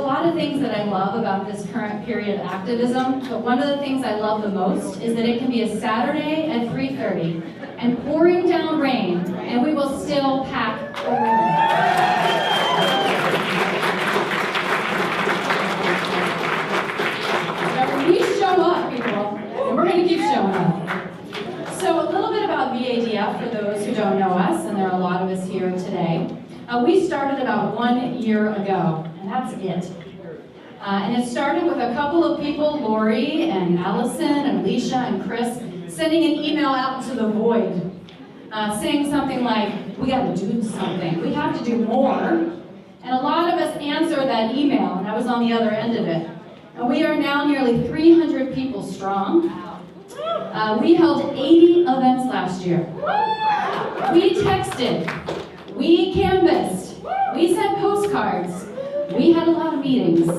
lot of things that I love about this current period of activism, but one of the things I love the most is that it can be a Saturday at 3:30 and pouring down rain, and we will still pack a room. We show up, people, and we're going to keep showing up. So a little bit about VADF for those who don't know us, and there are a lot of us here today. We started about 1 year ago, and that's it. And it started with a couple of people, Lori and Allison and Alicia and Chris, sending an email out into the void, saying something like, we got to do something, we have to do more. And a lot of us answered that email, and I was on the other end of it. And we are now nearly 300 people strong. We held 80 events last year. We texted, we canvassed, we sent postcards, we had a lot of meetings.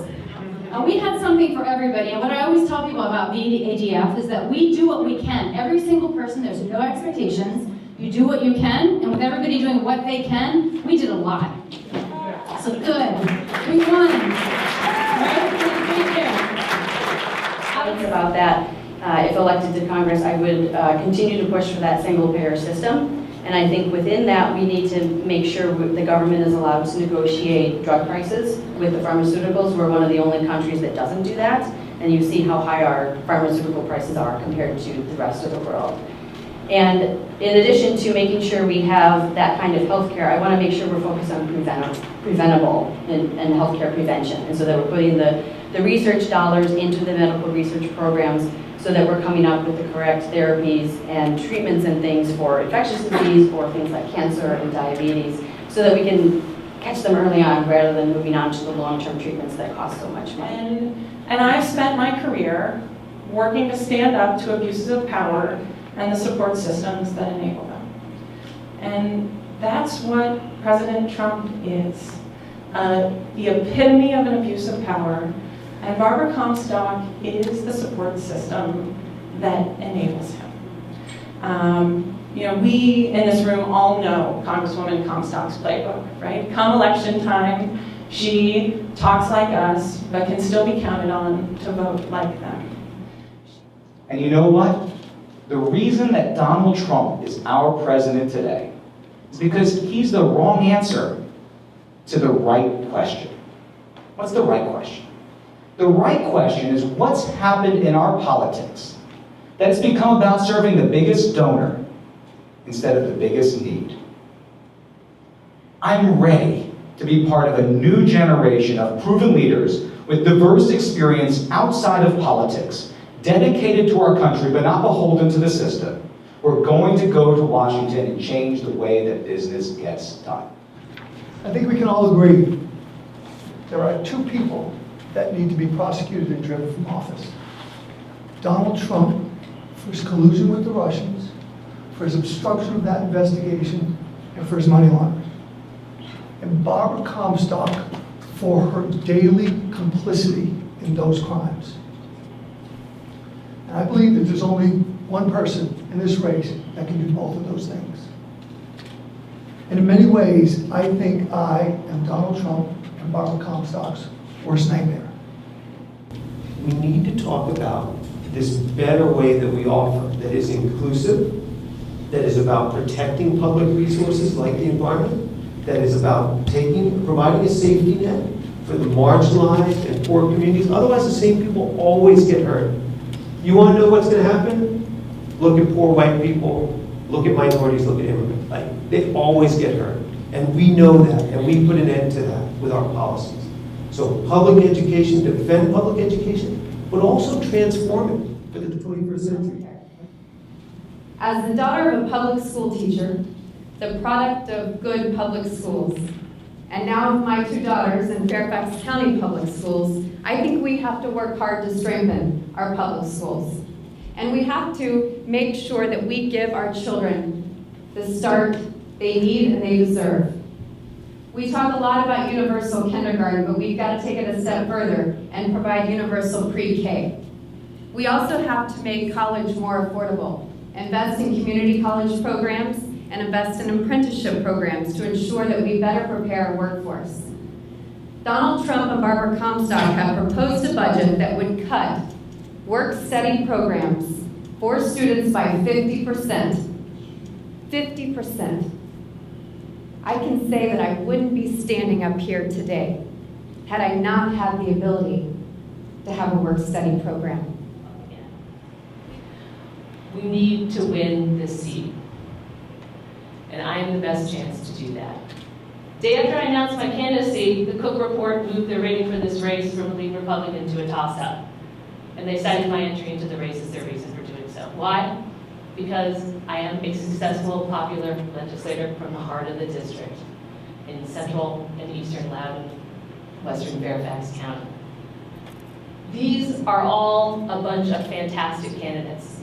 We had something for everybody, and what I always tell people about VADF is that we do what we can. Every single person, there's no expectations. You do what you can, and with everybody doing what they can, we did a lot. So good. We won. Right? About that, if elected to Congress, I would continue to push for that single-payer system. And I think within that, we need to make sure the government is allowed to negotiate drug prices with the pharmaceuticals. We're one of the only countries that doesn't do that. And you see how high our pharmaceutical prices are compared to the rest of the world. And in addition to making sure we have that kind of healthcare, I want to make sure we're focused on preventable and healthcare prevention. And so that we're putting the research dollars into the medical research programs so that we're coming up with the correct therapies and treatments and things for infectious disease, for things like cancer and diabetes, so that we can catch them early on rather than moving on to the long-term treatments that cost so much money. And I've spent my career working to stand up to abuses of power and the support systems that enable them. And that's what President Trump is, the epitome of an abuse of power. And Barbara Comstock is the support system that enables him. We in this room all know Congresswoman Comstock's playbook, right? Come election time, she talks like us, but can still be counted on to vote like them. And you know what? The reason that Donald Trump is our president today is because he's the wrong answer to the right question. What's the right question? The right question is what's happened in our politics that's become about serving the biggest donor instead of the biggest need. I'm ready to be part of a new generation of proven leaders with diverse experience outside of politics, dedicated to our country but not beholden to the system. We're going to go to Washington and change the way that business gets done. I think we can all agree there are two people that need to be prosecuted and driven from office. Donald Trump for his collusion with the Russians, for his obstruction of that investigation, and for his money laundering. And Barbara Comstock for her daily complicity in those crimes. And I believe that there's only one person in this race that can do both of those things. And in many ways, I think I am Donald Trump and Barbara Comstock's worst nightmare. We need to talk about this better way that we offer, that is inclusive, that is about protecting public resources like the environment, that is about providing a safety net for the marginalized and poor communities. Otherwise, the same people always get hurt. You want to know what's going to happen? Look at poor white people, look at minorities, look at immigrants. They always get hurt. And we know that, and we put an end to that with our policies. So public education, defend public education, but also transform it for the 21st century. As the daughter of a public school teacher, the product of good public schools, and now with my two daughters in Fairfax County Public Schools, I think we have to work hard to strengthen our public schools. And we have to make sure that we give our children the start they need and they deserve. We talk a lot about universal kindergarten, but we've got to take it a step further and provide universal pre-K. We also have to make college more affordable, invest in community college programs, and invest in apprenticeship programs to ensure that we better prepare our workforce. Donald Trump and Barbara Comstock have proposed a budget that would cut work-study programs for students by 50%. 50%. I can say that I wouldn't be standing up here today had I not had the ability to have a work-study program. We need to win this seat, and I am the best chance to do that. Day after I announced my candidacy, the Cook Report moved their rating for this race from a lean Republican to a toss-up, and they cited my entry into the race as their reason for doing so. Why? Because I am a successful, popular legislator from the heart of the district in central and eastern Loudoun, western Fairfax County. These are all a bunch of fantastic candidates.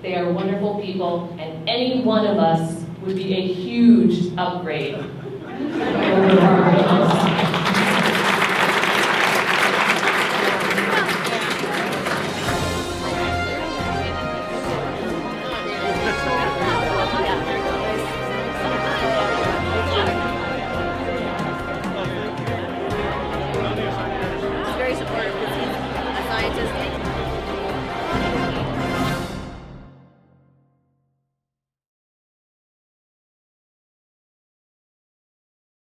They are wonderful people, and any one of us would be a huge upgrade over Barbara Comstock.